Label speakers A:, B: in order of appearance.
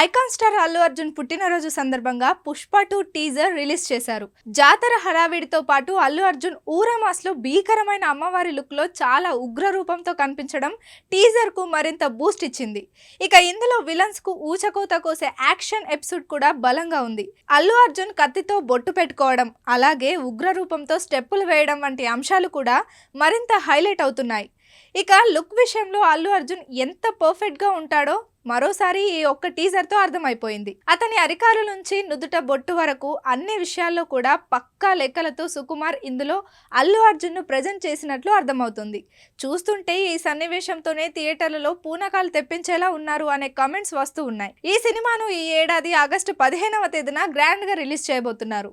A: Icon star Allu Arjun పుట్టినరోజు సందర్భంగా Pushpa 2 teaser release చేశారు. జాతర హడావిడితో పాటు అల్లు అర్జున్ ఊరమాస్ లో భీకరమైన అమ్మవారి లుక్ లో చాలా ఉగ్ర రూపంతో కనిపించడం టీజర్ కు మరింత బూస్ట్ ఇచ్చింది. ఇక ఇందులో విలన్స్ కు ఊచకోత కోసే యాక్షన్ ఎపిసోడ్ కూడా బలంగా ఉంది. అల్లు అర్జున్ కత్తితో బొట్టు పెట్టుకోవడం, అలాగే ఉగ్ర రూపంతో స్టెప్పులు వేయడం వంటి అంశాలు కూడా మరింత హైలైట్ అవుతున్నాయి. ఇక లుక్ విషయంలో అల్లు అర్జున్ ఎంత పర్ఫెక్ట్ గా ఉంటాడో మరోసారి ఈ ఒక్క టీజర్ తో అర్థమైపోయింది. అతని అరికాలు నుంచి నుదుట బొట్టు వరకు అన్ని విషయాల్లో కూడా పక్కా లెక్కలతో సుకుమార్ ఇందులో అల్లు అర్జున్ ను ప్రెజెంట్ చేసినట్లు అర్థమవుతుంది. చూస్తుంటే ఈ సన్నివేశంతోనే థియేటర్లలో పూనకాలు తెప్పించేలా ఉన్నారు అనే కామెంట్స్ వస్తూ ఉన్నాయి. ఈ సినిమాను ఈ ఏడాది ఆగస్టు 15వ తేదీన గ్రాండ్ గా రిలీజ్ చేయబోతున్నారు.